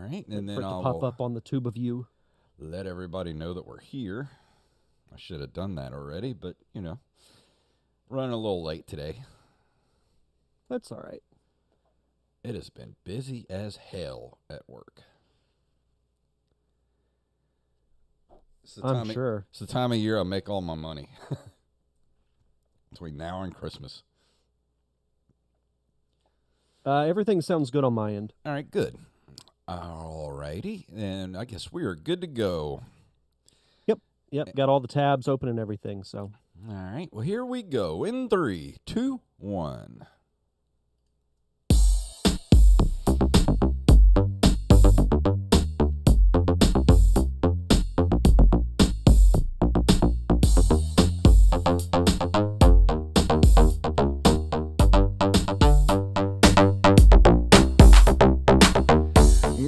right, and For then it to I pop will up on the tube of you. let everybody know that we're here. I should have done that already, but, running a little late today. That's all right. It has been busy as hell at work. I'm sure. It's the time of year I make all my money. Between now and Christmas. Everything sounds good on my end. All right, good. All righty, and I guess we are good to go. Yep. Got all the tabs open and everything. So. All right, well, here we go in 3, 2, 1.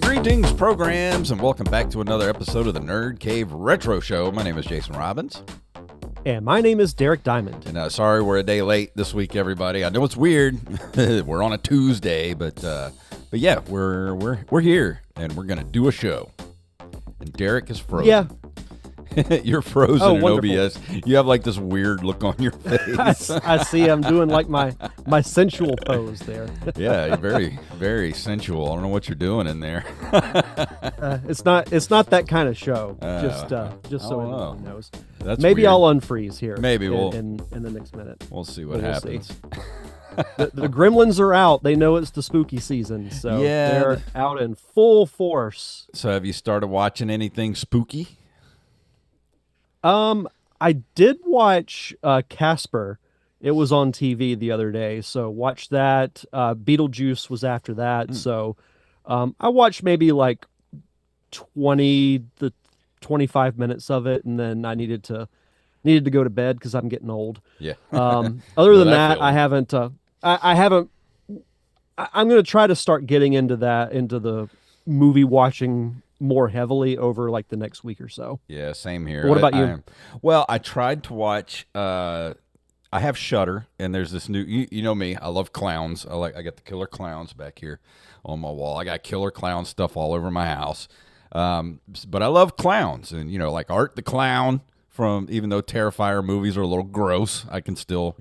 Greetings, programs, and welcome back to another episode of the Nerd Cave Retro Show. My name is Jason Robbins. And my name is Derek Diamond. And sorry we're a day late this week, everybody. I know it's weird. We're on a Tuesday, but yeah, we're here, and we're gonna do a show. And Derek is frozen. Yeah. You're frozen in wonderful. OBS. You have like this weird look on your face. I see. I'm doing like my sensual pose there. Yeah, you're very, very sensual. I don't know what you're doing in there. It's not that kind of show. Just so everyone knows. Maybe weird. I'll unfreeze here. Maybe we'll in the next minute. We'll see what We'll happens. see. The gremlins are out. They know it's the spooky season, so Yeah. they're out in full force. So, have you started watching anything spooky? I did watch Casper. It was on TV the other day, so watched that. Beetlejuice was after that, so I watched maybe like 20 to 25 minutes of it, and then I needed to go to bed because I'm getting old. Yeah. Other than that, feeling. I haven't. I haven't. I'm going to try to start getting into the movie watching more heavily over like the next week or so. Yeah, same here. What about you? Well, I tried to watch. I have Shudder, and there's this new. You know me. I love clowns. I got the killer clowns back here on my wall. I got killer clown stuff all over my house. But I love clowns, and like Art the Clown. Even though Terrifier movies are a little gross, I can still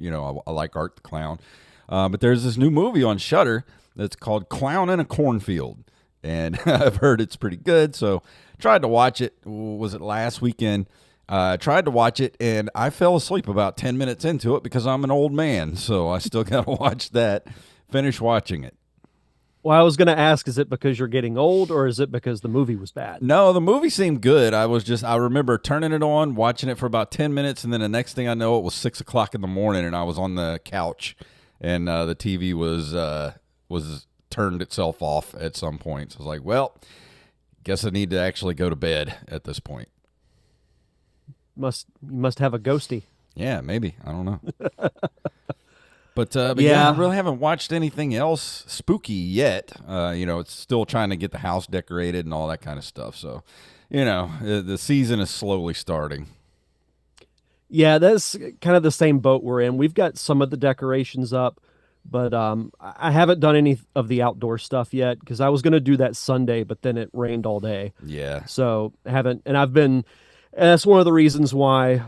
I like Art the Clown. But there's this new movie on Shudder that's called Clown in a Cornfield. And I've heard it's pretty good, so tried to watch it. Was it last weekend? Tried to watch it, and I fell asleep about 10 minutes into it because I'm an old man, so I still got to watch that, finish watching it. Well, I was going to ask, is it because you're getting old, or is it because the movie was bad? No, the movie seemed good. I remember turning it on, watching it for about 10 minutes, and then the next thing I know, it was 6 o'clock in the morning, and I was on the couch, and the TV was turned itself off at some point. So I was like, well, guess I need to actually go to bed at this point. You must have a ghosty. Yeah, maybe. I don't know. But yeah, I really haven't watched anything else spooky yet. It's still trying to get the house decorated and all that kind of stuff. So, the season is slowly starting. Yeah, that's kind of the same boat we're in. We've got some of the decorations up, but I haven't done any of the outdoor stuff yet because I was going to do that Sunday, but then it rained all day. Yeah. So haven't, and that's one of the reasons why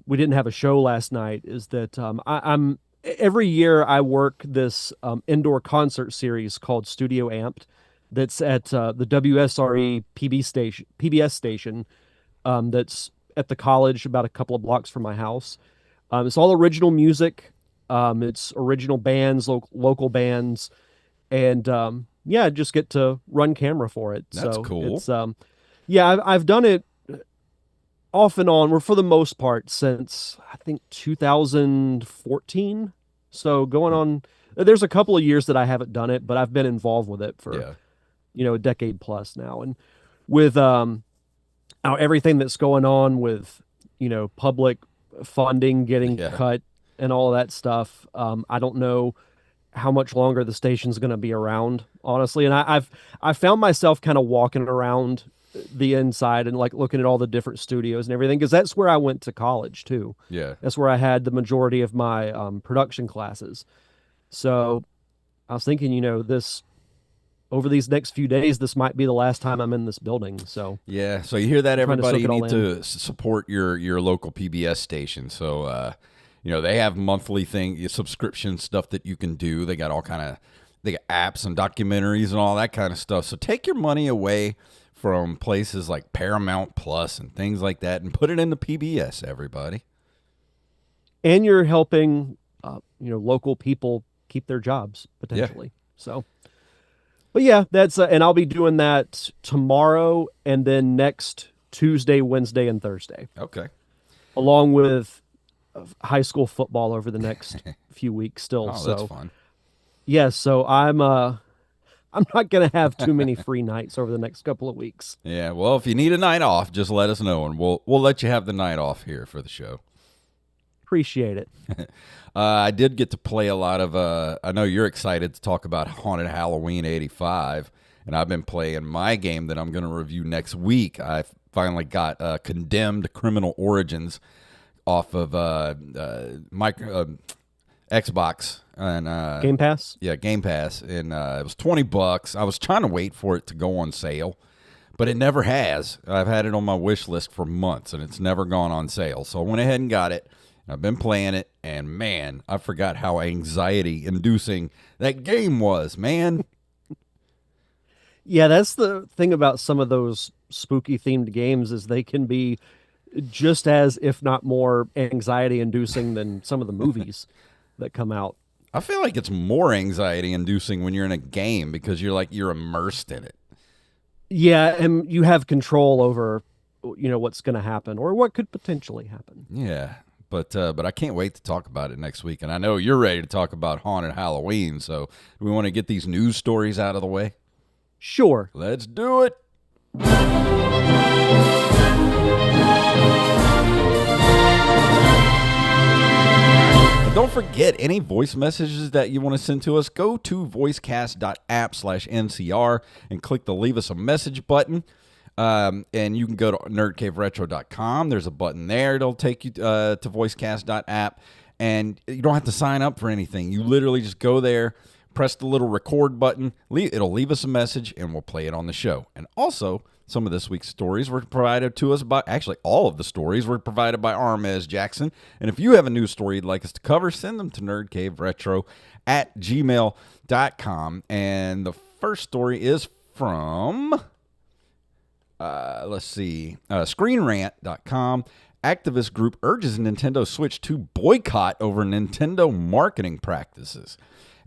we didn't have a show last night is that I'm every year I work this indoor concert series called Studio Amped that's at the WSRE PBS station that's at the college about a couple of blocks from my house. It's all original music. It's original bands, local bands, and I just get to run camera for it. That's cool. It's I've done it off and on, or for the most part, since I think 2014. So going on, there's a couple of years that I haven't done it, but I've been involved with it for a decade plus now, and with everything that's going on with public funding getting cut and all of that stuff. I don't know how much longer the station's going to be around, honestly. And I found myself kind of walking around the inside and like looking at all the different studios and everything, because that's where I went to college too. Yeah. That's where I had the majority of my production classes. So I was thinking, over these next few days, this might be the last time I'm in this building. So Yeah, so you hear that, I'm trying to everybody? soak You it all need in. to support your local PBS station. So, they have monthly subscription stuff that you can do. They got all kind of they got apps and documentaries and all that kind of stuff. So take your money away from places like Paramount Plus and things like that, and put it into PBS. Everybody. And you're helping, local people keep their jobs Yeah. potentially. So, but yeah, that's and I'll be doing that tomorrow and then next Tuesday, Wednesday, and Thursday, Okay. along with high school football over the next few weeks still. Oh, that's So fun. yes, so I'm not gonna have too many free nights over the next couple of weeks. Yeah. Well, if you need a night off, just let us know, and we'll let you have the night off here for the show. Appreciate it. I did get to play a lot of. I know you're excited to talk about Haunted Halloween '85, and I've been playing my game that I'm going to review next week. I finally got Condemned Criminal Origins off of Xbox and Game Pass. yeah, Game Pass, and it was $20. I was trying to wait for it to go on sale, but it never has. I've had it on my wish list for months, and it's never gone on sale. So I went ahead and got it. I've been playing it, and man, I forgot how anxiety-inducing that game was, man. Yeah, that's the thing about some of those spooky themed games is they can be just as, if not more, anxiety inducing than some of the movies that come out. I feel like it's more anxiety-inducing when you're in a game because you're immersed in it. Yeah, and you have control over, what's going to happen or what could potentially happen. Yeah. But I can't wait to talk about it next week. And I know you're ready to talk about Haunted Halloween. So do we want to get these news stories out of the way? Sure. Let's do it. And don't forget, any voice messages that you want to send to us, go to voicecast.app/NCR and click the leave us a message button. And you can go to nerdcaveretro.com. There's a button there. It'll take you to voicecast.app. And you don't have to sign up for anything. You literally just go there, press the little record button. It'll leave us a message, and we'll play it on the show. And also, some of this week's stories were provided to us by, actually, all of the stories were provided by Armez Jackson. And if you have a news story you'd like us to cover, send them to nerdcaveretro@gmail.com. And the first story is from... let's see. ScreenRant.com. Activist group urges Nintendo Switch to boycott over Nintendo marketing practices.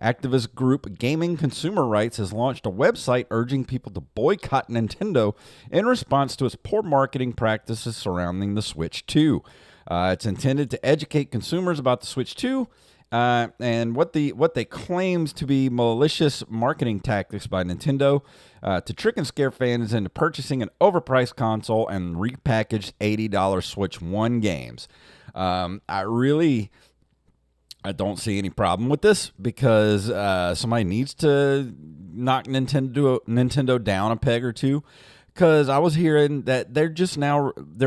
Activist group Gaming Consumer Rights has launched a website urging people to boycott Nintendo in response to its poor marketing practices surrounding the Switch 2. It's intended to educate consumers about the Switch 2 and what they claims to be malicious marketing tactics by Nintendo to trick and scare fans into purchasing an overpriced console and repackaged $80 Switch 1 games. I don't see any problem with this because somebody needs to knock Nintendo down a peg or two. Because I was hearing that they're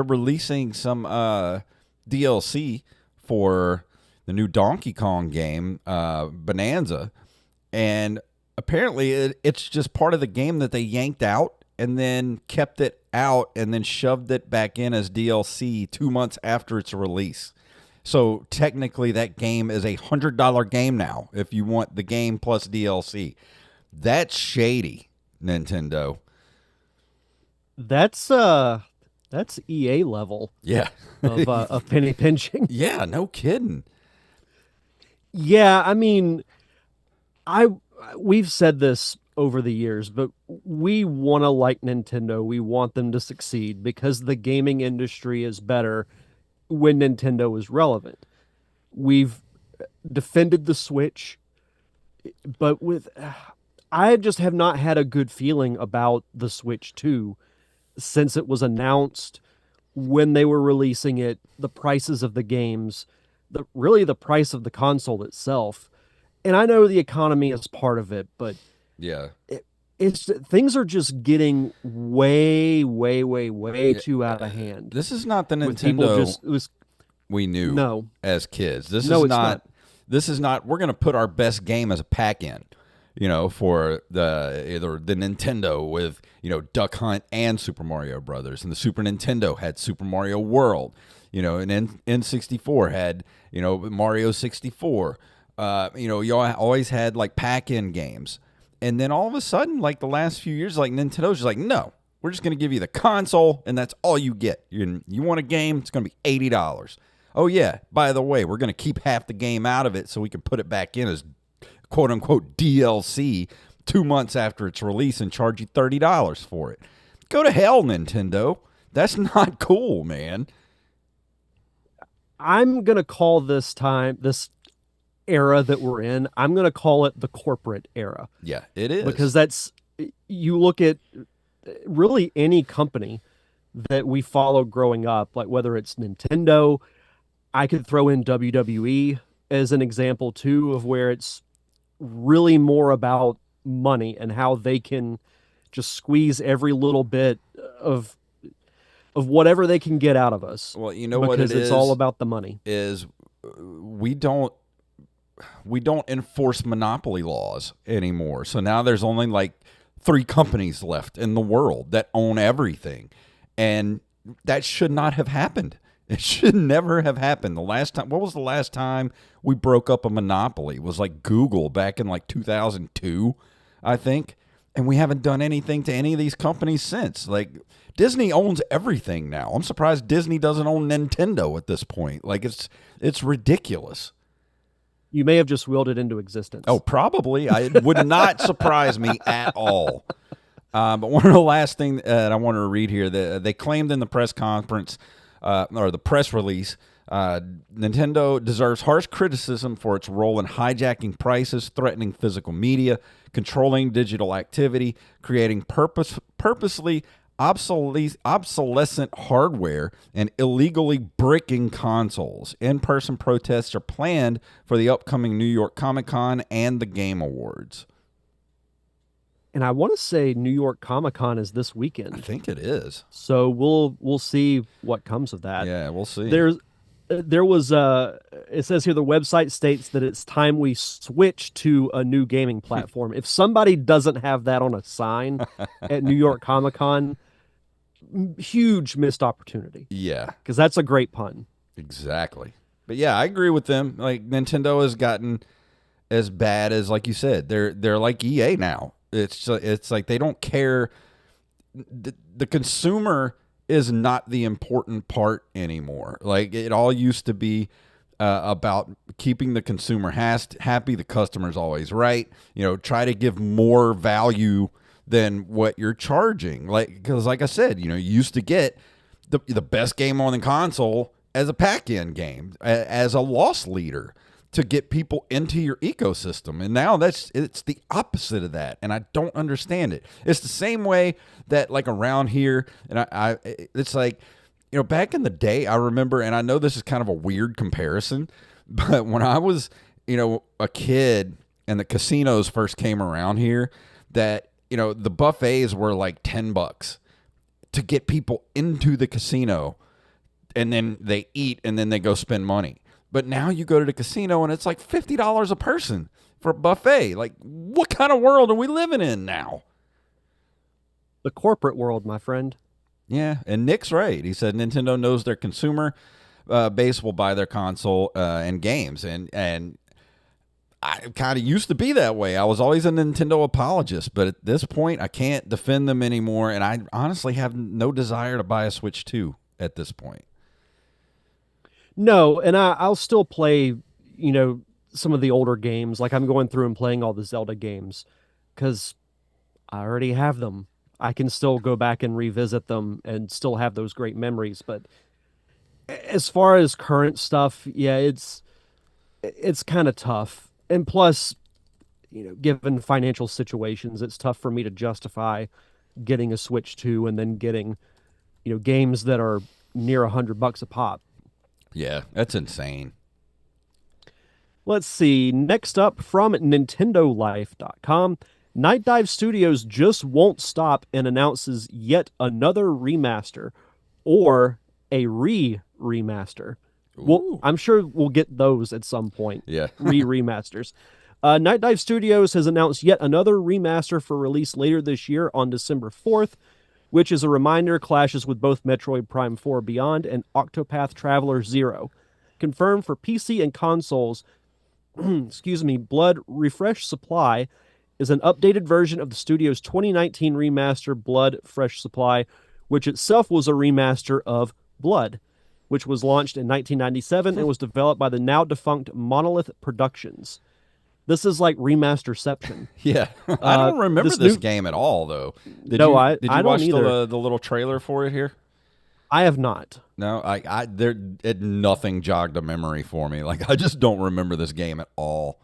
releasing some DLC for the new Donkey Kong game, Bonanza, and apparently it's just part of the game that they yanked out and then kept it out and then shoved it back in as DLC 2 months after its release. So technically that game is $100 game now if you want the game plus DLC. That's shady, Nintendo. That's EA level Yeah. of penny pinching. Yeah, no kidding. Yeah, I mean, we've said this over the years, but we want to like Nintendo. We want them to succeed because the gaming industry is better when Nintendo is relevant. We've defended the Switch, but I just have not had a good feeling about the Switch 2 since it was announced, when they were releasing it, the prices of the games, the price of the console itself. And I know the economy is part of it, but Yeah. it's things are just getting way, way, way, way too out of hand. This is not the With people Nintendo we knew No. as kids. No, it's not. This is not, we're going to put our best game as a pack in. for the either the Nintendo with, Duck Hunt and Super Mario Brothers, and the Super Nintendo had Super Mario World, and N64 had, Mario 64. You always had like pack-in games. And then all of a sudden, like the last few years, like Nintendo's just like, no, we're just going to give you the console, and that's all you get. You want a game, it's going to be $80. Oh, yeah, by the way, we're going to keep half the game out of it so we can put it back in as quote-unquote DLC 2 months after its release and charge you $30 for it. Go to hell, Nintendo. That's not cool, man. I'm going to call this era that we're in, I'm going to call it the corporate era. Yeah, it is. Because you look at really any company that we followed growing up, like whether it's Nintendo, I could throw in WWE as an example too, of where it's really more about money and how they can just squeeze every little bit of whatever they can get out of us. Well, you know what it is? Because it's all about the money. Is we don't enforce monopoly laws anymore. So now there's only like 3 companies left in the world that own everything. And that should not have happened. It should never have happened. What was the last time we broke up a monopoly? It was like Google back in like 2002, I think. And we haven't done anything to any of these companies since. Like Disney owns everything now. I'm surprised Disney doesn't own Nintendo at this point. Like it's ridiculous. You may have just willed it into existence. Oh, probably. It would not surprise me at all. But one of the last things that I want to read here, they claimed in the press conference, or the press release, Nintendo deserves harsh criticism for its role in hijacking prices, threatening physical media, controlling digital activity, creating purposely obsolescent hardware, and illegally bricking consoles. In-person protests are planned for the upcoming New York Comic-Con and the Game Awards. And I want to say New York Comic-Con is this weekend. I think it is. So we'll see what comes of that. Yeah, we'll see. There was it says here the website states that it's time we switch to a new gaming platform. If somebody doesn't have that on a sign at New York Comic-Con, huge missed opportunity. Yeah. Because that's a great pun. Exactly. But yeah, I agree with them. Like Nintendo has gotten as bad as, like you said, they're like EA now. It's like they don't care. The consumer is not the important part anymore. Like it all used to be about keeping the consumer happy. The customer's always right. Try to give more value than what you're charging. Because like I said, you used to get the best game on the console as a pack-in game, as a loss leader, to get people into your ecosystem. And now it's the opposite of that. And I don't understand it. It's the same way that like around here, and it's like, back in the day, I remember, and I know this is kind of a weird comparison, but when I was, a kid and the casinos first came around here, that, the buffets were like $10 to get people into the casino, and then they eat and then they go spend money. But now you go to the casino and it's like $50 a person for a buffet. Like, what kind of world are we living in now? The corporate world, my friend. Yeah, and Nick's right. He said Nintendo knows their consumer base will buy their console and games. And I kind of used to be that way. I was always a Nintendo apologist. But at this point, I can't defend them anymore. And I honestly have no desire to buy a Switch 2 at this point. No, and I'll still play, some of the older games. Like I'm going through and playing all the Zelda games because I already have them. I can still go back and revisit them and still have those great memories. But as far as current stuff, yeah, it's kind of tough. And plus, given financial situations, it's tough for me to justify getting a Switch 2 and then getting, games that are near $100 a pop. Yeah, that's insane. Let's see. Next up from NintendoLife.com, Night Dive Studios just won't stop and announces yet another remaster or a remaster. Well, I'm sure we'll get those at some point. Yeah. Remasters. Night Dive Studios has announced yet another remaster for release later this year on December 4th, which is a reminder clashes with both Metroid Prime 4 Beyond and Octopath Traveler 0. Confirmed for PC and consoles, Blood Refresh Supply is an updated version of the studio's 2019 remaster Blood Fresh Supply, which itself was a remaster of Blood, which was launched in 1997 and was developed by the now defunct Monolith Productions. This is like remasterception. Yeah, I don't remember this game at all, though. Did you I don't watch either. the little trailer for it here? I have not. No, nothing jogged a memory for me. Like I just don't remember this game at all.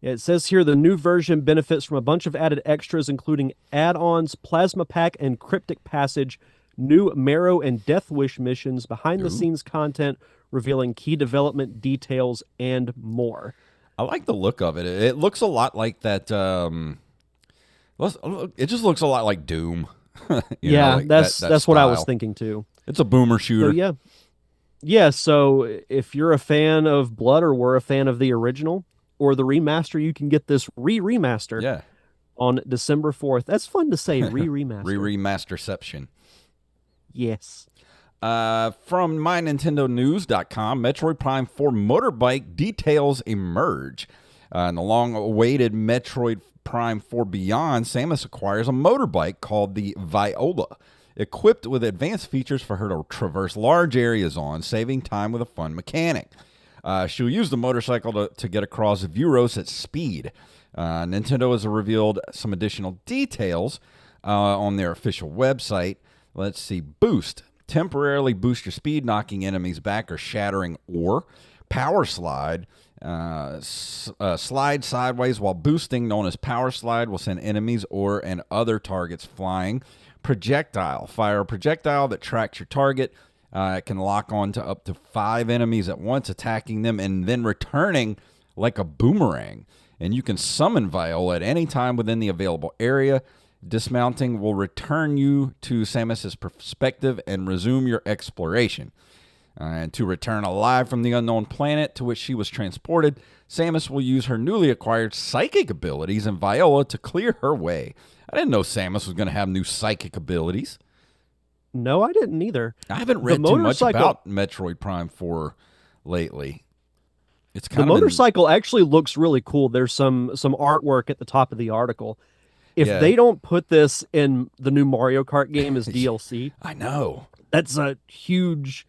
It says here the new version benefits from a bunch of added extras, including add-ons, Plasma Pack, and Cryptic Passage, new Marrow and Death Wish missions, behind-the-scenes content, revealing key development details, and more. I like the look of it. It looks a lot like that. It just looks a lot like Doom. That's what style. I was thinking too. It's a boomer shooter. So, yeah. So if you're a fan of Blood or were a fan of the original or the remaster, you can get this remaster. On December 4th. That's fun to say. Remaster. Remasterception. Yes. From MyNintendoNews.com, Metroid Prime 4 motorbike details emerge. In the long-awaited Metroid Prime 4 Beyond, Samus acquires a motorbike called the Viola, equipped with advanced features for her to traverse large areas on, saving time with a fun mechanic. She'll use the motorcycle to get across Vuros at speed. Nintendo has revealed some additional details on their official website. Let's see. Boost. Temporarily boost your speed, knocking enemies back or shattering ore. Power slide. Slide sideways while boosting, known as power slide, will send enemies, ore, and other targets flying. Projectile. Fire a projectile that tracks your target. It can lock on to up to 5 enemies at once, attacking them and then returning like a boomerang. And you can summon Viola at any time within the available area. Dismounting will return you to Samus's perspective and resume your exploration. And to return alive from the unknown planet to which she was transported, Samus will use her newly acquired psychic abilities and Viola to clear her way. I didn't know Samus was going to have new psychic abilities. No, I didn't either. I haven't read too much about Metroid Prime 4 lately. It's kind the motorcycle actually looks really cool. There's some artwork at the top of the article. If they don't put this in the new Mario Kart game as DLC, I know. That's a huge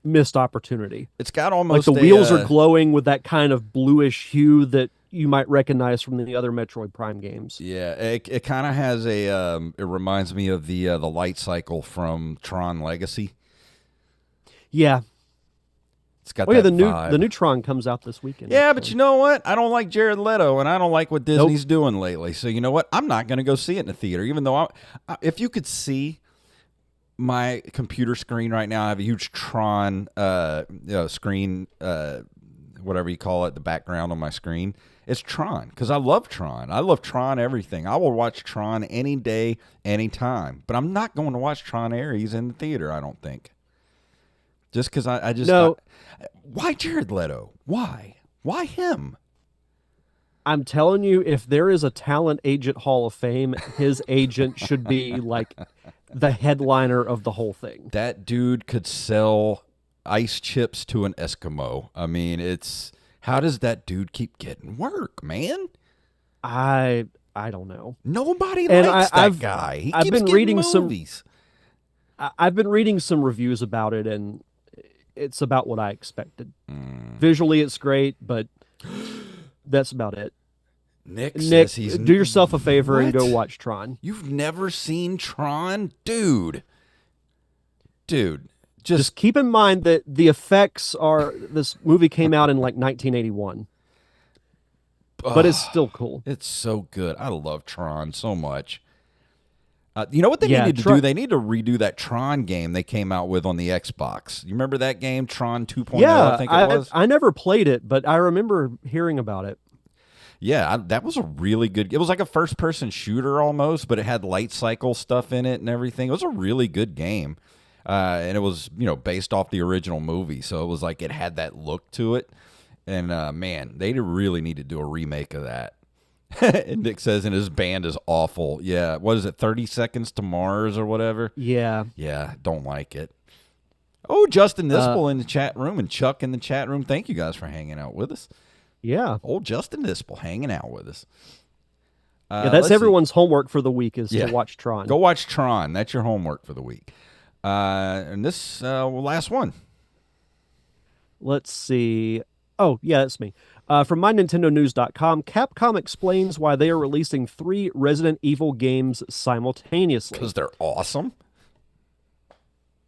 missed opportunity. It's got almost like the wheels are glowing with that kind of bluish hue that you might recognize from the other Metroid Prime games. Yeah, it kind of has a it reminds me of the light cycle from Tron Legacy. Yeah. It's got that vibe. The new Tron comes out this weekend. Yeah, but you know what? I don't like Jared Leto, and I don't like what Disney's doing lately. So you know what? I'm not going to go see it in the theater, even though if you could see my computer screen right now, I have a huge Tron screen, whatever you call it, the background on my screen. It's Tron, because I love Tron. I love Tron everything. I will watch Tron any day, anytime. But I'm not going to watch Tron Ares in the theater, I don't think. Just because I just... No. Why Jared Leto? Why? Why him? I'm telling you, if there is a talent agent Hall of Fame, his agent should be like the headliner of the whole thing. That dude could sell ice chips to an Eskimo. I mean, it's... How does that dude keep getting work, man? I don't know. Nobody likes that guy. He keeps been getting reading movies. I've been reading some reviews about it, and it's about what I expected. Visually, it's great, but that's about it. Nick, do yourself a favor and go watch Tron. You've never seen Tron? Dude. Just keep in mind that the effects are... This movie came out in like 1981. But it's still cool. It's so good. I love Tron so much. You know what they needed to do? They need to redo that Tron game they came out with on the Xbox. You remember that game, Tron 2.0, I think it was? I never played it, but I remember hearing about it. Yeah, that was a really good... It was like a first-person shooter almost, but it had light cycle stuff in it and everything. It was a really good game. And it was, based off the original movie, so it was like it had that look to it. And man, they really need to do a remake of that. And Nick says, and his band is awful. Yeah, what is it, 30 Seconds to Mars or whatever? Yeah. Yeah, don't like it. Oh, Justin Uh, Nispel in the chat room and Chuck in the chat room. Thank you guys for hanging out with us. yeah. Old Justin Nispel hanging out with us. Yeah, that's Let's see. everyone's homework for the week is Yeah. to watch Tron. Go watch Tron. That's your homework for the week. And this last one. Let's see. Oh, yeah, that's me. From MyNintendoNews.com, Capcom explains why they are releasing 3 Resident Evil games simultaneously. Because they're awesome.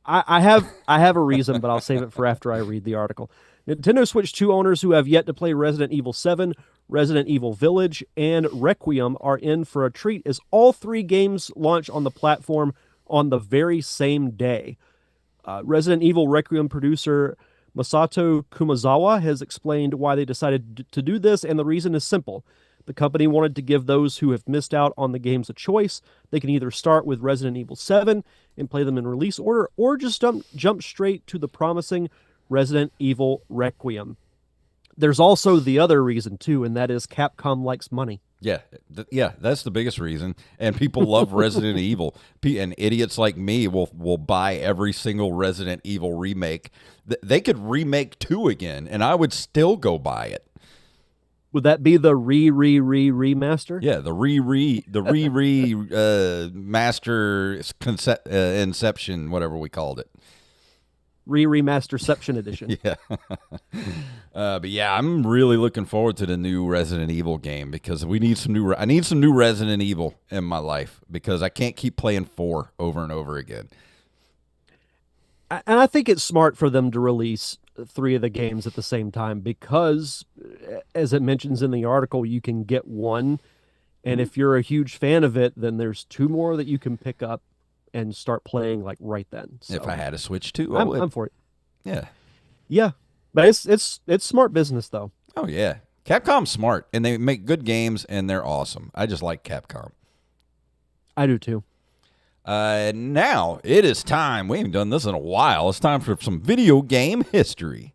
I have a reason, but I'll save it for after I read the article. Nintendo Switch 2 owners who have yet to play Resident Evil 7, Resident Evil Village, and Requiem are in for a treat as all 3 games launch on the platform on the very same day. Resident Evil Requiem producer Masato Kumazawa has explained why they decided to do this, and the reason is simple. The company wanted to give those who have missed out on the games a choice. They can either start with Resident Evil 7 and play them in release order, or just jump straight to the promising Resident Evil Requiem. There's also the other reason, too, and that is Capcom likes money. Yeah, that's the biggest reason. And people love Resident Evil. And idiots like me will buy every single Resident Evil remake. They could remake 2 again, and I would still go buy it. Would that be the remaster? Yeah, the master Inception, whatever we called it. Remasterception edition. Yeah. But yeah, I'm really looking forward to the new Resident Evil game because I need some new Resident Evil in my life because I can't keep playing 4 over and over again. And I think it's smart for them to release 3 of the games at the same time because, as it mentions in the article, you can get one. And if you're a huge fan of it, then there's 2 more that you can pick up and start playing like right then. So If I had a Switch too, I'm for it. Yeah. Yeah. But it's smart business though. Oh yeah. Capcom's smart and they make good games and they're awesome. I just like Capcom. I do too. Now it is time. We haven't done this in a while. It's time for some video game history.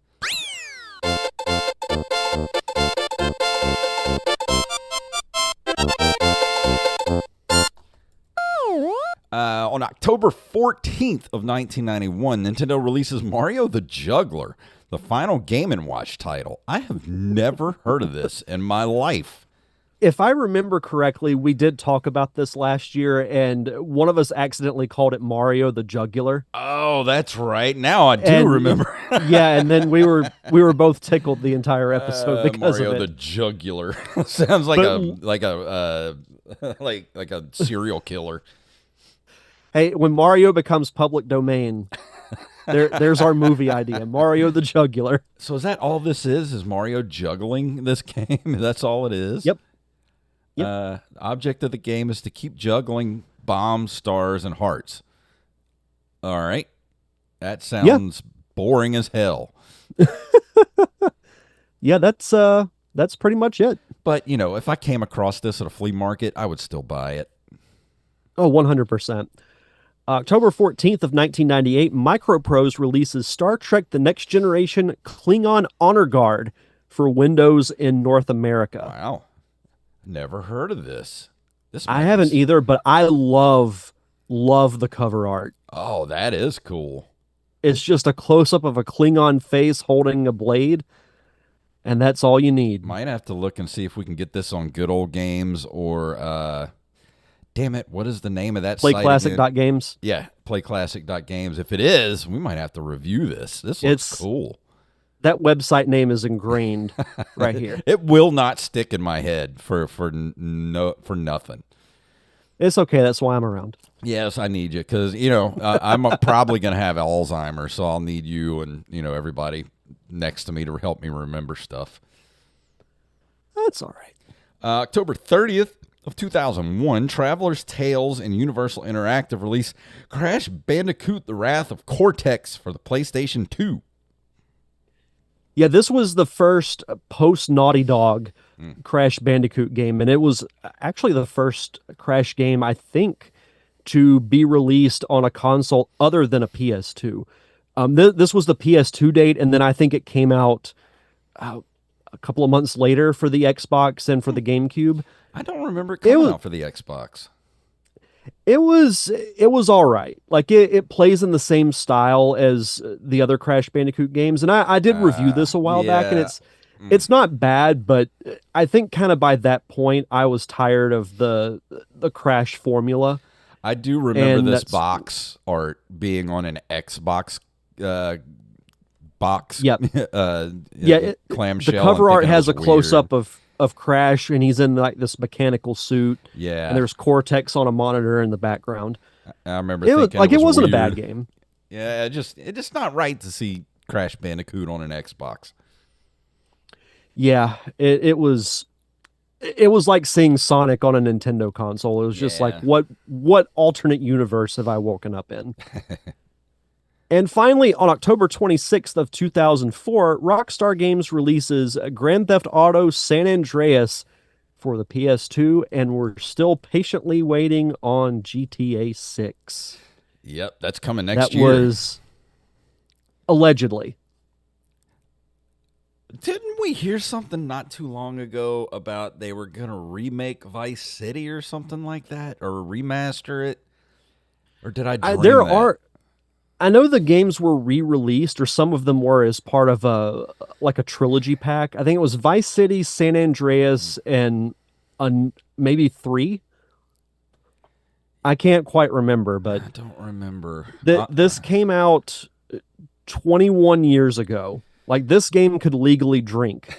On October 14th of 1991, Nintendo releases Mario the Juggler, the final Game & Watch title. I have never heard of this in my life. If I remember correctly, we did talk about this last year, and one of us accidentally called it Mario the Jugular. Oh, that's right. Now I do remember. Yeah, and then we were both tickled the entire episode because Mario of the it. Jugular sounds like But- like a serial killer. Hey, when Mario becomes public domain, there's our movie idea, Mario the Jugular. So is that all this is? Is Mario juggling this game? That's all it is? Yep. The object of the game is to keep juggling bombs, stars, and hearts. All right. That sounds boring as hell. Yeah, that's pretty much it. But, if I came across this at a flea market, I would still buy it. Oh, 100%. October 14th of 1998, Microprose releases Star Trek The Next Generation Klingon Honor Guard for Windows in North America. Wow. Never heard of this. I haven't either, but I love the cover art. Oh, that is cool. It's just a close-up of a Klingon face holding a blade, and that's all you need. Might have to look and see if we can get this on Good Old Games or, damn it, what is the name of that site again? Playclassic.games. Yeah, playclassic.games. If it is, we might have to review this. This looks cool. That website name is ingrained right here. It will not stick in my head for nothing. It's okay. That's why I'm around. Yes, I need you because, I'm probably going to have Alzheimer's, so I'll need you and, everybody next to me to help me remember stuff. That's all right. October 30th of 2001, Traveler's Tales and Universal Interactive release Crash Bandicoot: The Wrath of Cortex for the PlayStation 2. Yeah, this was the first post Naughty Dog Crash Bandicoot game, and it was actually the first Crash game, I think, to be released on a console other than a PS2. This was the PS2 date, and then I think it came out a couple of months later for the Xbox and for the GameCube. I don't remember it It coming was out for the Xbox. it was all right. Like it plays in the same style as the other Crash Bandicoot games, and I did review this a while back, and Yeah. it's not bad, but I think kind of by that point I was tired of the Crash formula, I do remember and this that's box art being on an Xbox box yep. Yeah, clamshell. the and cover art thinking it has was a close weird. up of Crash, and he's in like this mechanical suit, and Yeah, there's Cortex on a monitor in the background. I remember It was thinking like it it was wasn't a weird. bad game. Yeah, it's just not right to see Crash Bandicoot on an Xbox. Yeah, it was like seeing Sonic on a Nintendo console. It was just like Yeah. what alternate universe have I woken up in? And finally, on October 26th of 2004, Rockstar Games releases Grand Theft Auto San Andreas for the PS2, and we're still patiently waiting on GTA 6. Yep, that's coming That next year. was allegedly. Didn't we hear something not too long ago about they were gonna remake Vice City or something like that, or remaster it? Or did I dream There that? are I know the games were re-released, or some of them were as part of a trilogy pack. I think it was Vice City, San Andreas, and maybe three. I can't quite remember, but I don't remember. this came out 21 years ago. Like this game could legally drink,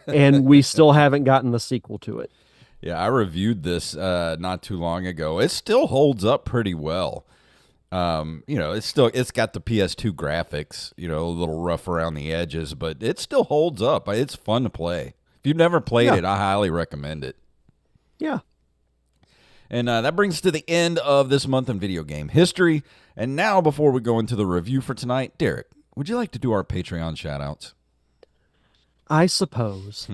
and we still haven't gotten the sequel to it. Yeah, I reviewed this not too long ago. It still holds up pretty well. It's got the PS2 graphics, a little rough around the edges, but it still holds up. It's fun to play. If you've never played Yeah. it, I highly recommend it. Yeah. And that brings us to the end of this month in video game history. And now, before we go into the review for tonight, Derek, would you like to do our Patreon shout-outs? I suppose.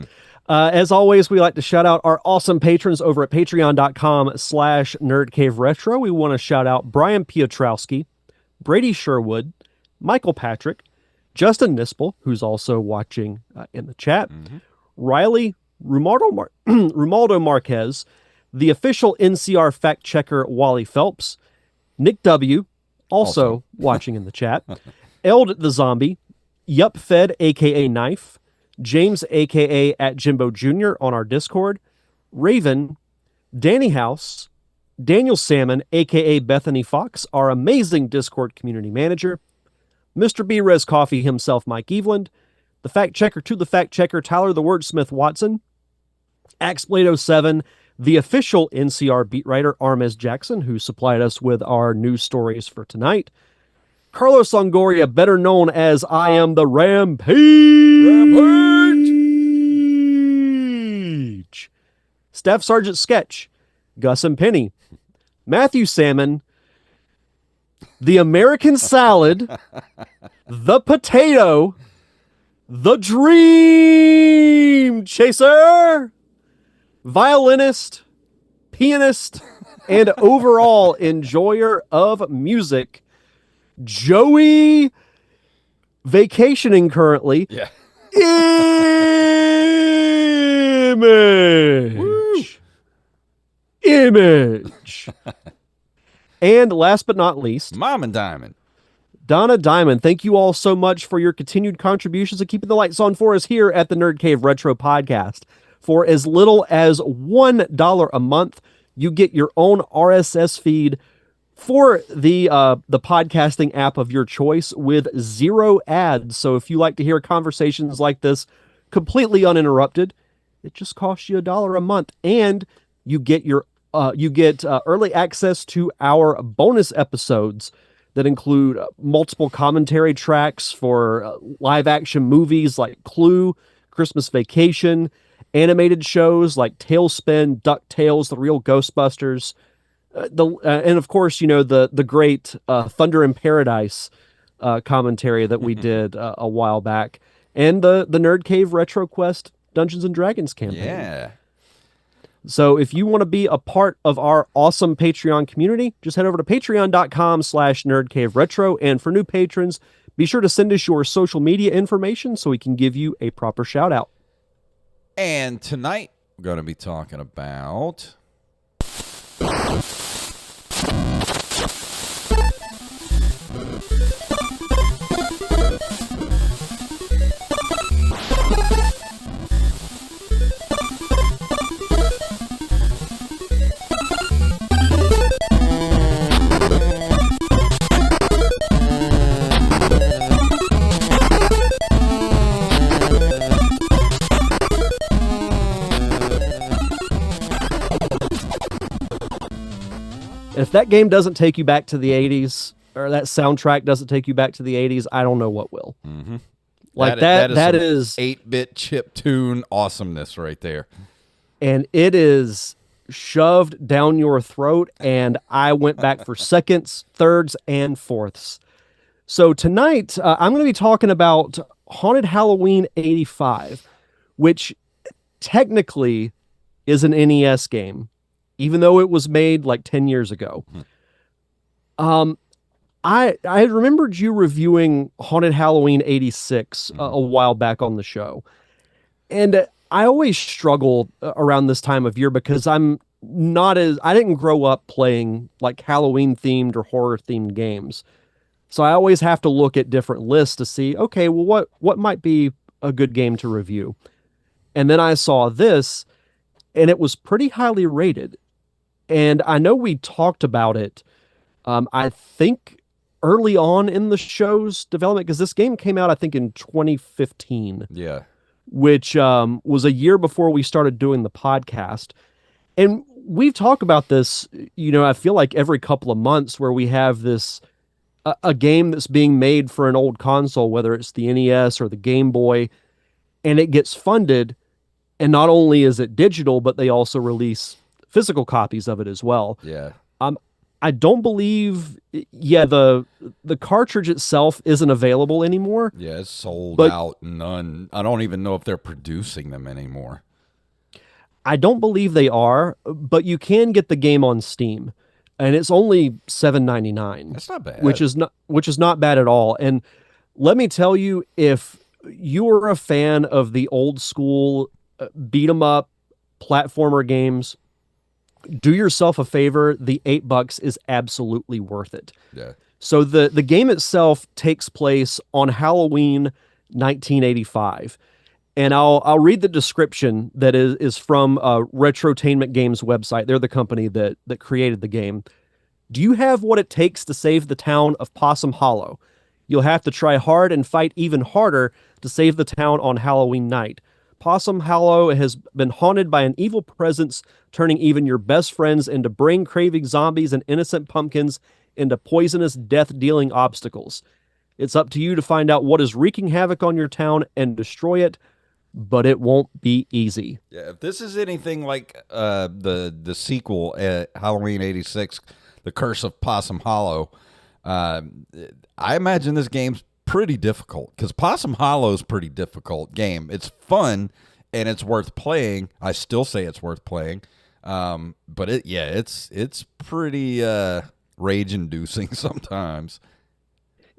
As always, we like to shout out our awesome patrons over at patreon.com/nerdcaveretro. We want to shout out Brian Piotrowski, Brady Sherwood, Michael Patrick, Justin Nispel, who's also watching in the chat, Riley Rumaldo Marquez, the official NCR fact checker Wally Phelps, Nick W., also watching in the chat, Eld the Zombie, Yup Fed, aka Knife, James, a.k.a. at Jimbo Jr. on our Discord, Raven, Danny House, Daniel Salmon, a.k.a. Bethany Fox, our amazing Discord community manager, Mr. B. Res Coffee himself, Mike Eveland, the fact checker to the fact checker, Tyler the Wordsmith Watson, Axblade07, the official NCR beat writer, Armez Jackson, who supplied us with our news stories for tonight, Carlos Longoria, better known as I Am the Rampage. Staff Sergeant Sketch, Gus and Penny, Matthew Salmon, the American Salad, the Potato, the Dream Chaser, violinist, pianist, and overall enjoyer of music, Joey, vacationing currently. Yeah. Image. And last but not least, Mom and Diamond. Donna Diamond. Thank you all so much for your continued contributions and keeping the lights on for us here at the Nerd Cave Retro Podcast. For as little as $1 a month, you get your own RSS feed for the podcasting app of your choice with 0 ads. So if you like to hear conversations like this completely uninterrupted, it just costs you $1 a month, and you get early access to our bonus episodes that include multiple commentary tracks for live action movies like Clue, Christmas Vacation, animated shows like Tailspin, DuckTales, The Real Ghostbusters, and of course, the great Thunder in Paradise commentary that we did a while back, and the Nerd Cave Retro Quest Dungeons and Dragons campaign. Yeah. So if you want to be a part of our awesome Patreon community, just head over to patreon.com/nerdcaveretro. And for new patrons, be sure to send us your social media information so we can give you a proper shout out. And tonight, we're going to be talking about... If that game doesn't take you back to the 80s, or that soundtrack doesn't take you back to the 80s, I don't know what will. Mm-hmm. Like that is 8-bit chip tune awesomeness right there. And it is shoved down your throat, and I went back for seconds, thirds, and fourths. So tonight, I'm going to be talking about Haunted Halloween 85, which technically is an NES game, even though it was made like 10 years ago. I had remembered you reviewing Haunted Halloween 86 a while back on the show. And I always struggle around this time of year because I didn't grow up playing like Halloween themed or horror themed games. So I always have to look at different lists to see, okay, well, what might be a good game to review? And then I saw this, and it was pretty highly rated. And I know we talked about it, I think, early on in the show's development, because this game came out, I think, in 2015. Yeah. Which was a year before we started doing the podcast. And we've talked about this, I feel like every couple of months, where we have this, a game that's being made for an old console, whether it's the NES or the Game Boy, and it gets funded. And not only is it digital, but they also release physical copies of it as well. Yeah. I don't believe, the cartridge itself isn't available anymore. Yeah, it's sold out. None. I don't even know if they're producing them anymore. I don't believe they are, but you can get the game on Steam, and it's only $7.99. That's not bad. Which is not bad at all. And let me tell you, if you are a fan of the old school beat 'em up platformer games, do yourself a favor. The $8 is absolutely worth it. Yeah. So the game itself takes place on Halloween 1985. And I'll read the description that is from Retrotainment Games website. They're the company that created the game. Do you have what it takes to save the town of Possum Hollow? You'll have to try hard and fight even harder to save the town on Halloween night. Possum Hollow has been haunted by an evil presence, turning even your best friends into brain-craving zombies and innocent pumpkins into poisonous, death-dealing obstacles. It's up to you to find out what is wreaking havoc on your town and destroy it, but it won't be easy. Yeah, if this is anything like the sequel, Halloween 86, The Curse of Possum Hollow, I imagine this game's pretty difficult, because Possum Hollow is a pretty difficult game. It's fun and it's worth playing. I still say it's worth playing, but it's pretty rage-inducing sometimes.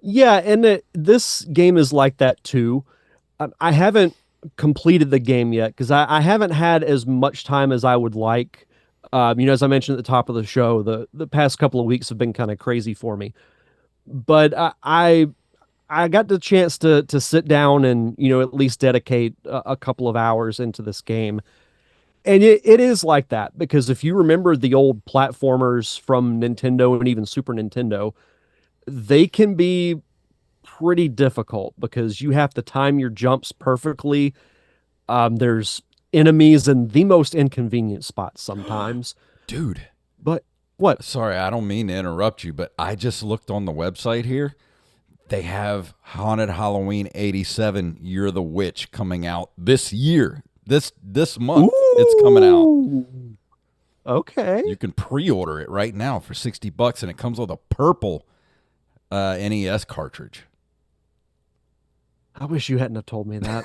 Yeah, and this game is like that too. I haven't completed the game yet because I haven't had as much time as I would like. As I mentioned at the top of the show, the past couple of weeks have been kind of crazy for me. But I got the chance to sit down and, at least dedicate a couple of hours into this game. And it is like that, because if you remember the old platformers from Nintendo and even Super Nintendo, they can be pretty difficult because you have to time your jumps perfectly. There's enemies in the most inconvenient spots sometimes. Dude. But what? Sorry, I don't mean to interrupt you, but I just looked on the website here. They have Haunted Halloween 87, You're the Witch, coming out this year. This month. Ooh. It's coming out. Okay. You can pre-order it right now for $60, and it comes with a purple NES cartridge. I wish you hadn't have told me that.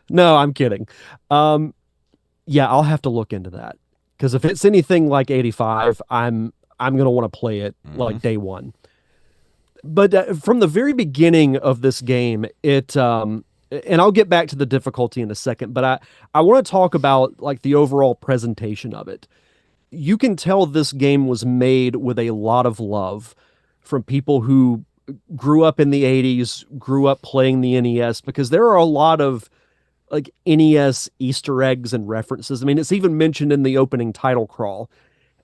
No, I'm kidding. Yeah, I'll have to look into that, because if it's anything like 85, I'm going to want to play it like day one. But from the very beginning of this game, it and I'll get back to the difficulty in a second, but I want to talk about like the overall presentation of it. You can tell this game was made with a lot of love from people who grew up in the 80s, grew up playing the NES, because there are a lot of like NES Easter eggs and references. I mean, it's even mentioned in the opening title crawl.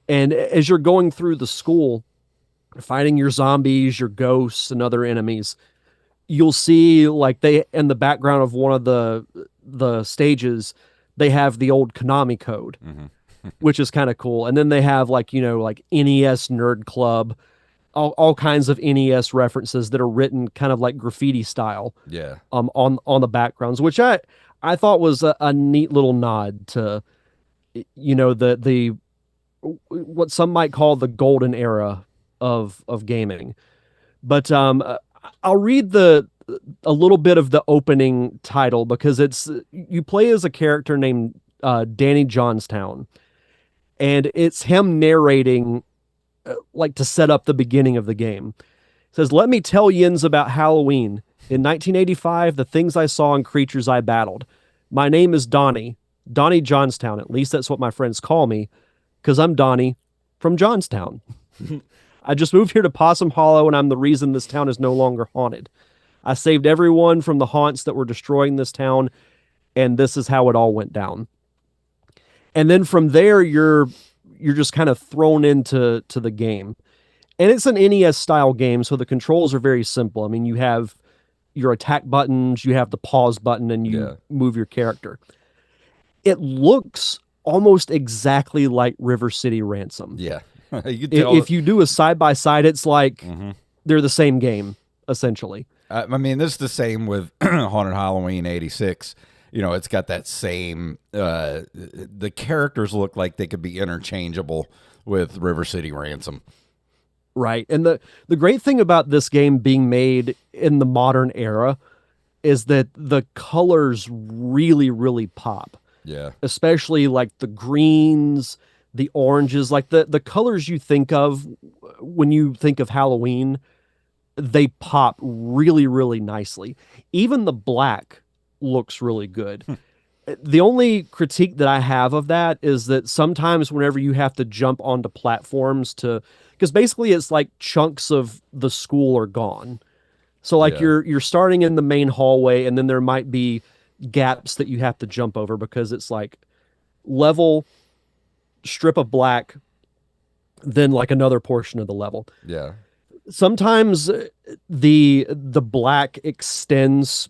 And as you're going through the school, fighting your zombies, your ghosts, and other enemies, you'll see like they in the background of one of the stages, they have the old Konami code, Hmm. which is kind of cool. And then they have like, like NES Nerd Club, all kinds of NES references that are written kind of like graffiti style Yeah. on the backgrounds, which I thought was a neat little nod to the what some might call the golden era of gaming. But I'll read the a little bit of the opening title because it's you play as a character named Danny Johnstown, and it's him narrating like to set up the beginning of the game. It says, "Let me tell yins about Halloween. In 1985, the things I saw and creatures I battled. My name is Donnie Johnstown. At least that's what my friends call me, because I'm Donnie from Johnstown. I just moved here to Possum Hollow, and I'm the reason this town is no longer haunted. I saved everyone from the haunts that were destroying this town, and this is how it all went down." And then from there, you're just kind of thrown into the game. And it's an NES style game, so the controls are very simple. I mean, you have your attack buttons, you have the pause button, and you Yeah. move your character. It looks almost exactly like River City Ransom. Yeah. You can tell. If you do a side by side, it's like Hmm. they're the same game, essentially. I mean, this is the same with Haunted Halloween '86. It's got that same. The characters look like they could be interchangeable with River City Ransom. Right. And the great thing about this game being made in the modern era is that the colors really, really pop, Yeah. especially like the greens, the oranges, like the colors you think of when you think of Halloween, they pop really, really nicely. Even the black looks really good. The only critique that I have of that is that sometimes whenever you have to jump onto platforms to, because basically it's like chunks of the school are gone. So like Yeah. you're starting in the main hallway and then there might be gaps that you have to jump over because it's like level, strip of black, then like another portion of the level. Yeah. Sometimes the black extends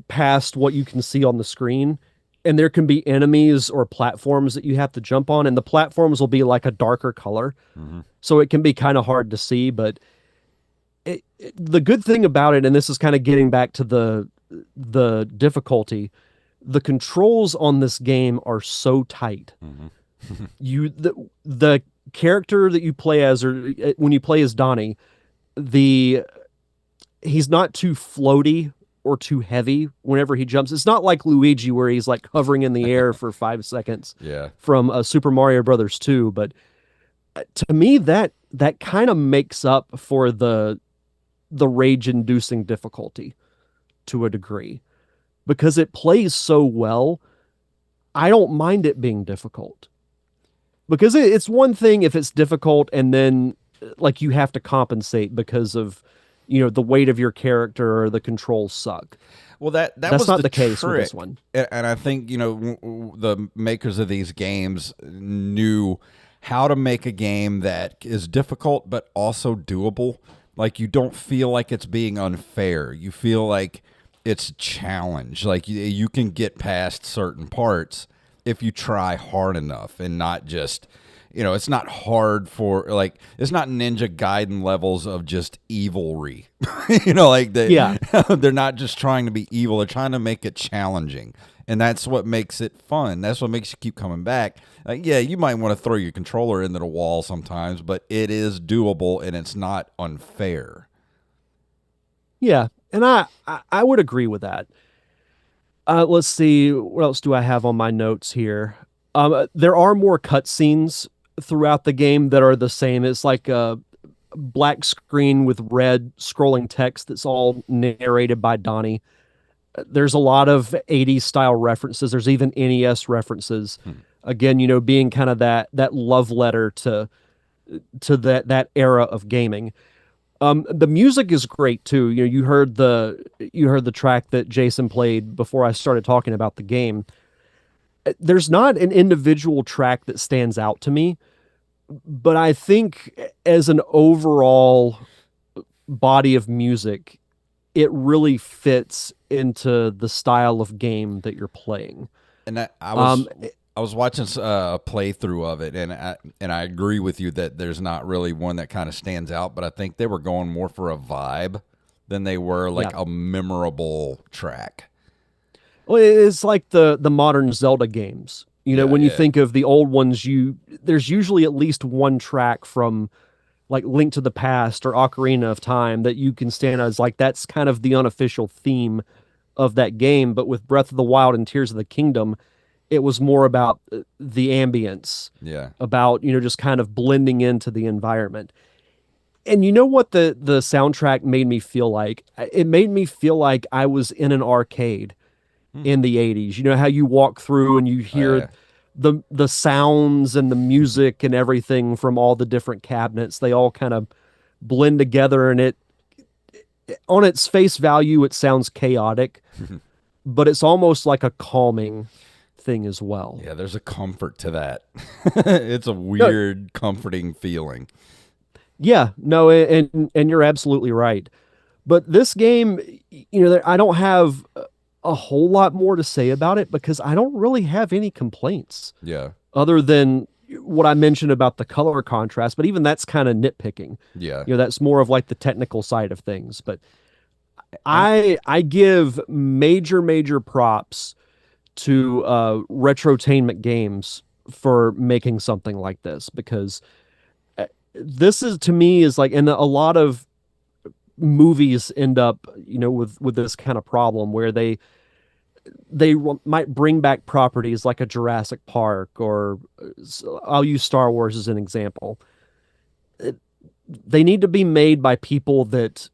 past what you can see on the screen, and there can be enemies or platforms that you have to jump on, and the platforms will be like a darker color, Hmm. so it can be kind of hard to see. But the good thing about it, and this is kind of getting back to the difficulty, the controls on this game are so tight. Hmm. The character that you play as, or when you play as Donnie, the he's not too floaty or too heavy whenever he jumps. It's not like Luigi where he's like hovering in the air for 5 seconds Yeah. from Super Mario Brothers 2. But to me, that kind of makes up for the rage-inducing difficulty to a degree because it plays so well. I don't mind it being difficult because it's one thing if it's difficult and then like you have to compensate because of the weight of your character or the controls suck. Well, that That's was not the the case with trick. this one. And I think the makers of these games knew how to make a game that is difficult but also doable. Like you don't feel like it's being unfair. You feel like it's a challenge. Like you can get past certain parts if you try hard enough and not just it's not hard for like it's not Ninja Gaiden levels of just evilry. Like Yeah. they're not just trying to be evil, they're trying to make it challenging. And that's what makes it fun. That's what makes you keep coming back. Like, yeah, you might want to throw your controller into the wall sometimes, but it is doable and it's not unfair. Yeah. And I would agree with that. Let's see. What else do I have on my notes here? There are more cutscenes throughout the game that are the same. It's like a black screen with red scrolling text that's all narrated by Donnie. There's a lot of 80s style references. There's even NES references. Hmm. Again, being kind of that love letter to that era of gaming. The music is great too. You heard the track that Jason played before I started talking about the game. There's not an individual track that stands out to me, but I think as an overall body of music, it really fits into the style of game that you're playing. And Um, I was watching a playthrough of it, and I agree with you that there's not really one that kind of stands out, but I think they were going more for a vibe than they were like yeah. a memorable track. Well, it's like the modern Zelda games. Yeah, When you yeah, think of the old ones, there's usually at least one track from like Link to the Past or Ocarina of Time that you can stand as like that's kind of the unofficial theme of that game. But with Breath of the Wild and Tears of the Kingdom, it was more about the ambience, yeah. about just kind of blending into the environment. And you know what the soundtrack made me feel like? It made me feel like I was in an arcade Hmm. in the 80s. You know how you walk through and you Oh, hear yeah. the sounds and the music and everything from all the different cabinets. They all kind of blend together, and it on its face value it sounds chaotic, but it's almost like a calming thing as well. Yeah, there's a comfort to that. It's a No, weird, comforting feeling. yeah, no, and you're absolutely right. But this game, I don't have a whole lot more to say about it because I don't really have any complaints Yeah, other than what I mentioned about the color contrast, but even that's kind of nitpicking. yeah. That's more of like the technical side of things. But And I give major props to Retrotainment Games for making something like this because this is to me is like, and a lot of movies end up with this kind of problem where might bring back properties like a Jurassic Park or I'll use Star Wars as an example. They need to be made by people that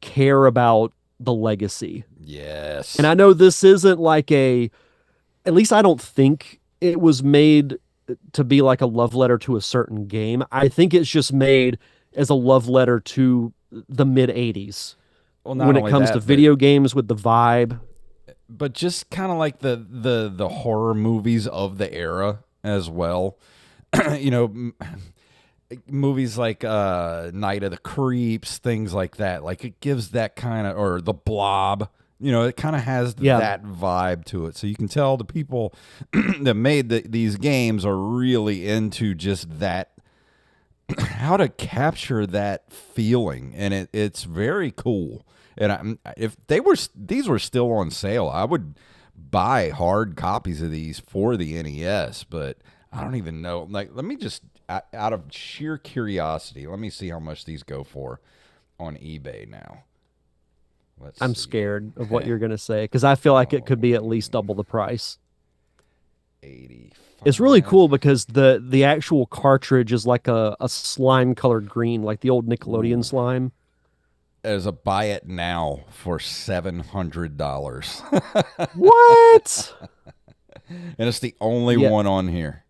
care about the legacy. And yes. I know this isn't like at least I don't think it was made to be like a love letter to a certain game. I think it's just made as a love letter to the mid 80s Well, not when it only comes to that, but video games with the vibe. just kind of like the horror movies of the era as well. you know, m- Movies like Night of the Creeps, things like that. Like it gives that kind of, or The Blob. It kind of has Yeah. that vibe to it. So you can tell the people that made these games are really into just that, how to capture that feeling, and it's very cool. And if these were still on sale, I would buy hard copies of these for the NES. But I don't even know. Like, let me just out of sheer curiosity, let me see how much these go for on eBay now. Let's I'm see. scared of what you're going to say because I feel like it could be at least Halloween double the price. It's really 85. cool because the actual cartridge is like a slime colored green, like the old Nickelodeon Ooh. slime. As a buy it now for $700. What? And it's the only Yeah. one on here.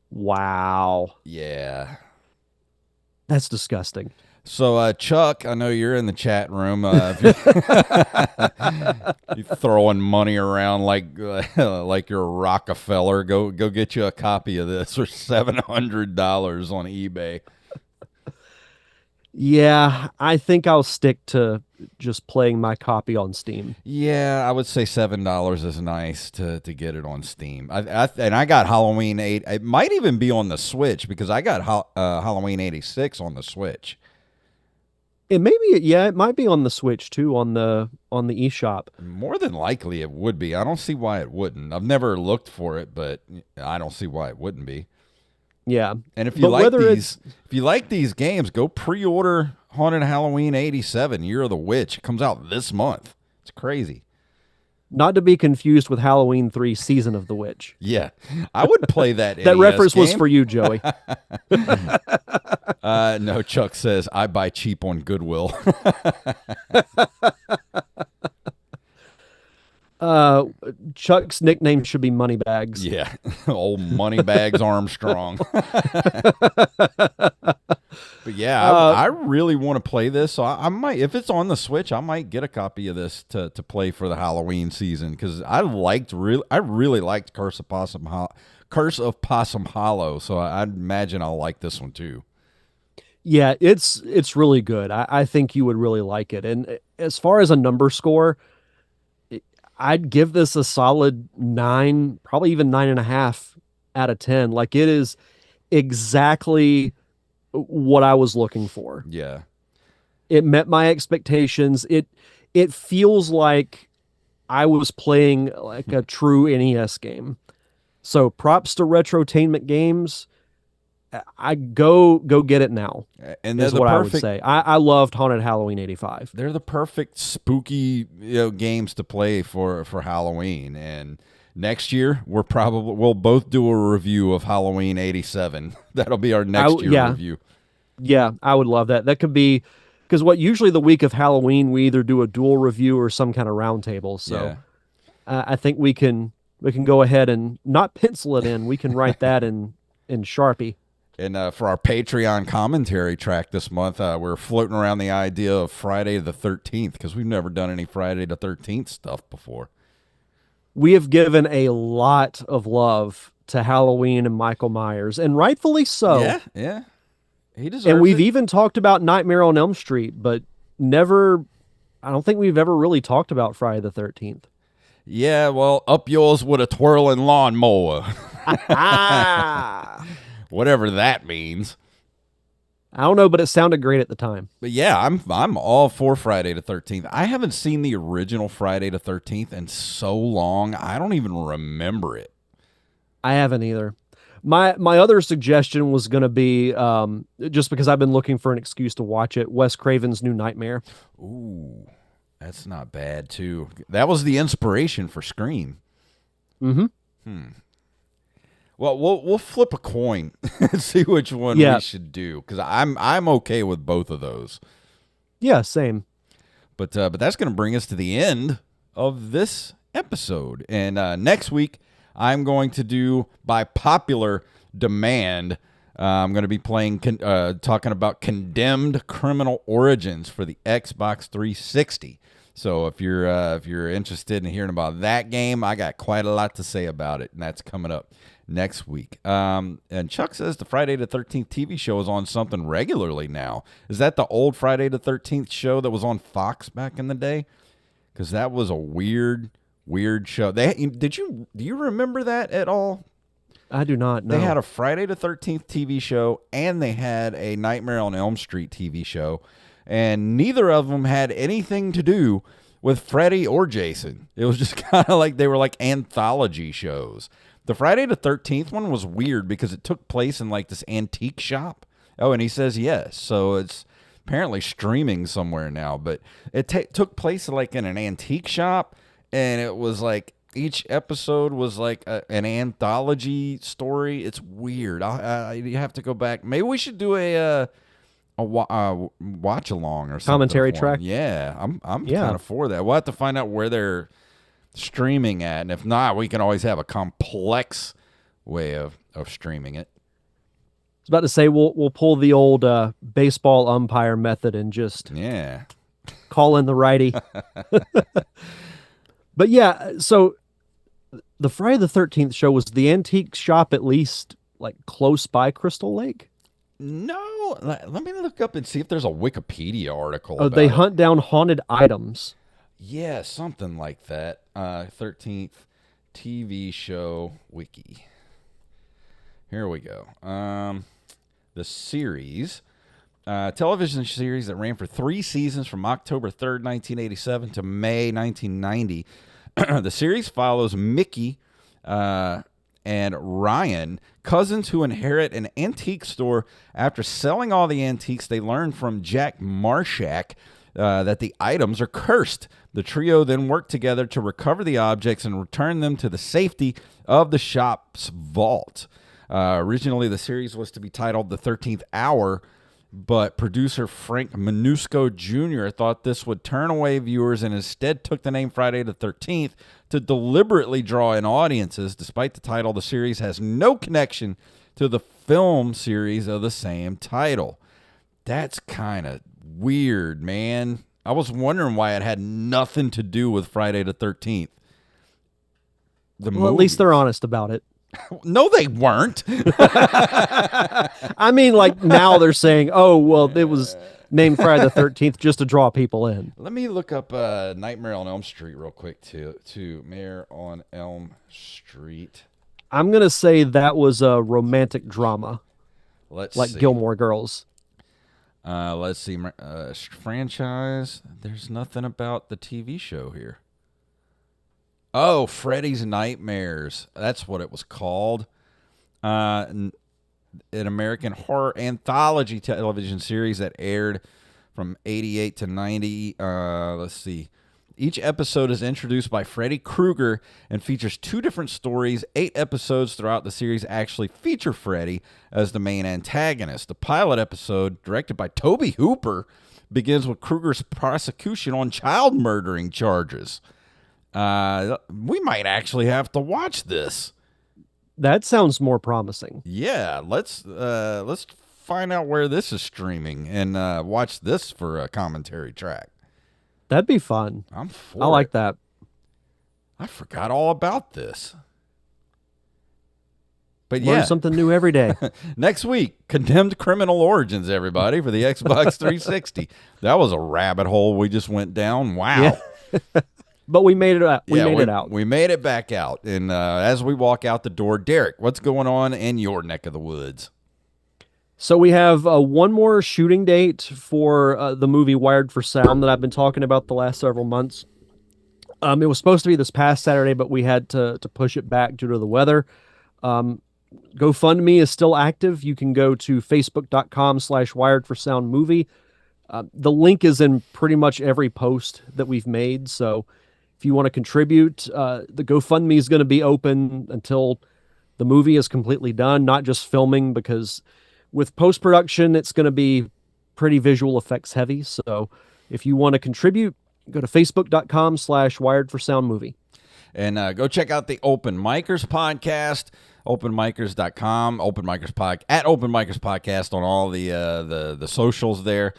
Wow. Yeah. That's disgusting. So, Chuck, I know you're in the chat room. If you're throwing money around like you're a Rockefeller, go get you a copy of this for $700 on eBay. Yeah, I think I'll stick to just playing my copy on Steam. Yeah, I would say $7 is nice to get it on Steam. And I got Halloween 8. It might even be on the Switch because I got Halloween 86 on the Switch. It may be, yeah, it might be on the Switch too, on the eShop. More than likely, it would be. I don't see why it wouldn't. I've never looked for it, but I don't see why it wouldn't be. Yeah. And But whether it's if you like these games, go pre-order Haunted Halloween 87, Year of the Witch. It comes out this month. It's crazy. not to be confused with Halloween 3 Season of the Witch. Yeah, I would play that That NES reference was game. for you, Joey. No, Chuck says I buy cheap on Goodwill. Uh, Chuck's nickname should be Moneybags. Yeah, old Moneybags Armstrong. But yeah, Uh, I really want to play this. So I might, if it's on the Switch, I might get a copy of this to play for the Halloween season because I really liked Curse of Possum Hollow. So I'd imagine I'll like this one too. yeah, it's really good. I think you would really like it. And as far as a number score, I'd give this a solid 9, probably even 9.5 out of 10. Like it is exactly what I was looking for. Yeah, It met my expectations. It feels like I was playing like a true NES game. So props to Retrotainment Games. I go get it now and they're is the what I would perfect say. I loved Haunted Halloween 85. they're the perfect spooky games to play for Halloween. And next year we'll both do a review of Halloween '87. That'll be our next year Yeah, review. yeah, I would love that. That could be because what usually the week of Halloween we either do a dual review or some kind of roundtable. So Yeah. I think we can go ahead and not pencil it in. We can write that in Sharpie. And for our Patreon commentary track this month, we're floating around the idea of Friday the 13th because we've never done any Friday the 13th stuff before. We have given a lot of love to Halloween and Michael Myers, and rightfully so. Yeah, yeah. He And deserves we've it. even talked about Nightmare on Elm Street, but never, I don't think we've ever really talked about Friday the 13th. Yeah, well, up yours with a twirling lawnmower. Ah! Whatever that means. I don't know, but it sounded great at the time. But yeah, I'm all for Friday the 13th. I haven't seen the original Friday the 13th in so long. I don't even remember it. I haven't either. My other suggestion was going to be just because I've been looking for an excuse to watch it. Wes Craven's New Nightmare. Ooh, that's not bad too. That was the inspiration for Scream. Mm-hmm. Well, we'll flip a coin and see which one Yeah, we should do because I'm okay with both of those. yeah, same. But that's going to bring us to the end of this episode. And next week, I'm going to do by popular demand. I'm going to be talking about Condemned Criminal Origins for the Xbox 360. So if you're interested in hearing about that game, I got quite a lot to say about it, and that's coming up next week. And Chuck says the Friday the 13th TV show is on something regularly now. Is that the old Friday the 13th show that was on Fox back in the day? Because that was a weird show. Do you remember that at all? I do not know. They had a Friday the 13th TV show and they had a Nightmare on Elm Street TV show, and neither of them had anything to do with Freddy or Jason. It was just kind of like they were like anthology shows. The Friday the 13th one was weird because it took place in like this antique shop. Oh, and he says yes. So it's apparently streaming somewhere now, but it took place like in an antique shop, and it was like each episode was like an anthology story. It's weird. You have to go back. Maybe we should do a watch along or something. Commentary for 'em. track? Yeah, I'm Yeah. kind of for that. We'll have to find out where they're streaming at, and if not, we can always have a complex way of streaming it. I was about to say we'll pull the old baseball umpire method and just Yeah. call in the righty. But yeah, so the Friday the 13th show, was the antique shop at least like close by Crystal Lake? No, let me look up and see if there's a Wikipedia article Oh, about they it. hunt down haunted items. Yeah, something like that. 13th TV show wiki. Here we go. The series, television series that ran for 3 seasons from October 3rd, 1987 to May 1990. The series follows Mickey and Ryan, cousins who inherit an antique store. After selling all the antiques, they learn from Jack Marshak that the items are cursed. The trio then work together to recover the objects and return them to the safety of the shop's vault. Originally, the series was to be titled The 13th Hour, but producer Frank Manusco Jr. thought this would turn away viewers and instead took the name Friday the 13th to deliberately draw in audiences. Despite the title, the series has no connection to the film series of the same title. That's kind of weird, man. I was wondering why it had nothing to do with Friday the 13th. Well, at least they're honest about it. No, they weren't. I mean, like now they're saying, oh, well, it was named Friday the 13th just to draw people in. Let me look up Nightmare on Elm Street real quick, too. Mayor on Elm Street. I'm going to say that was a romantic drama. Let's like see. Gilmore Girls. Let's see. Franchise. There's nothing about the TV show here. Oh, Freddy's Nightmares. That's what it was called. An American horror anthology television series that aired from 88 to 90. Let's see. Each episode is introduced by Freddy Krueger and features 2 different stories. 8 episodes throughout the series actually feature Freddy as the main antagonist. The pilot episode, directed by Tobe Hooper, begins with Krueger's prosecution on child murdering charges. We might actually have to watch this. That sounds more promising. Yeah, let's find out where this is streaming and watch this for a commentary track. That'd be fun. I'm for I like that. I forgot all about this. But Learn yeah, something new every day. next week, Condemned Criminal Origins, everybody, for the Xbox 360. That was a rabbit hole we just went down. Wow. Yeah. But we made it out. We made it out. We made it back out. And as we walk out the door, Derek, what's going on in your neck of the woods? So we have one more shooting date for the movie Wired for Sound that I've been talking about the last several months. It was supposed to be this past Saturday, but we had to push it back due to the weather. GoFundMe is still active. You can go to facebook.com/wiredforsoundmovie. The link is in pretty much every post that we've made. So if you want to contribute, the GoFundMe is going to be open until the movie is completely done, not just filming, because with post-production, it's going to be pretty visual effects heavy. So if you want to contribute, go to facebook.com/wiredforsoundmovie. And go check out the Open Micers podcast, openmicers.com, Open Micers at Open Micers podcast on all the socials there.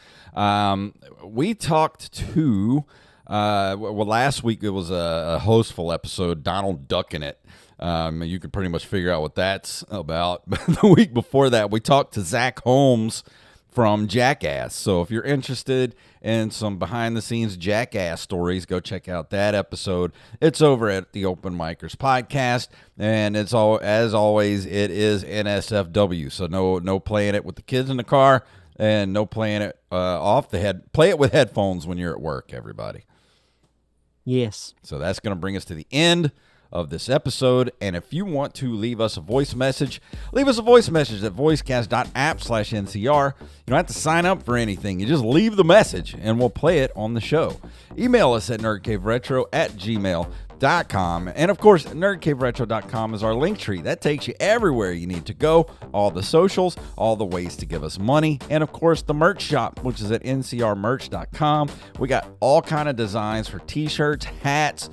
We talked to, last week it was a hostful episode, Donald Ducking It. You can pretty much figure out what that's about. But the week before that, we talked to Zach Holmes from Jackass. So if you're interested in some behind-the-scenes Jackass stories, go check out that episode. It's over at the Open Micers podcast, and it's all, as always, it is NSFW. So no playing it with the kids in the car, and no playing it off the head. Play it with headphones when you're at work, everybody. Yes. So that's going to bring us to the end of this episode. And if you want to leave us a voice message, leave us a voice message at voicecast.app/NCR. You don't have to sign up for anything. You just leave the message and we'll play it on the show. Email us at nerdcaveretro@gmail.com. And of course, nerdcaveretro.com is our link tree. That takes you everywhere you need to go. All the socials, all the ways to give us money, and of course the merch shop, which is at ncrmerch.com. We got all kind of designs for t-shirts, hats,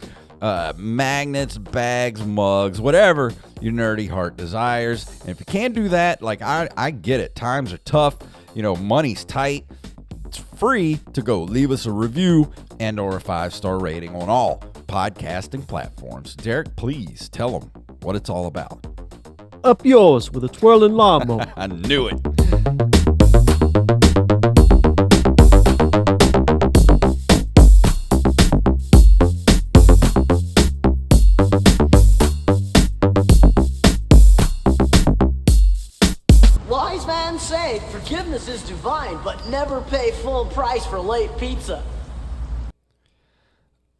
magnets, bags, mugs, whatever your nerdy heart desires. And if you can't do that, like I get it. Times are tough. Money's tight. It's free to go leave us a review and or a 5-star rating on all podcasting platforms. Derek, please tell them what it's all about. Up yours with a twirling lawnmower. I knew it. Wise man say forgiveness is divine, but never pay full price for late pizza.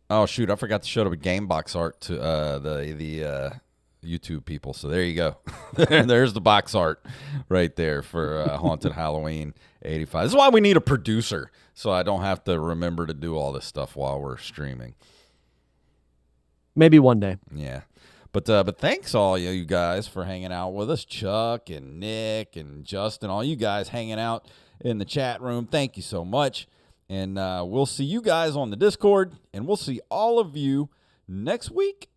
Oh shoot! I forgot to show the game box art to the YouTube people. So there you go. There's the box art right there for Haunted Halloween '85. This is why we need a producer, so I don't have to remember to do all this stuff while we're streaming. Maybe one day. Yeah. But thanks all you guys for hanging out with us. Chuck and Nick and Justin, all you guys hanging out in the chat room. Thank you so much. And we'll see you guys on the Discord, and we'll see all of you next week.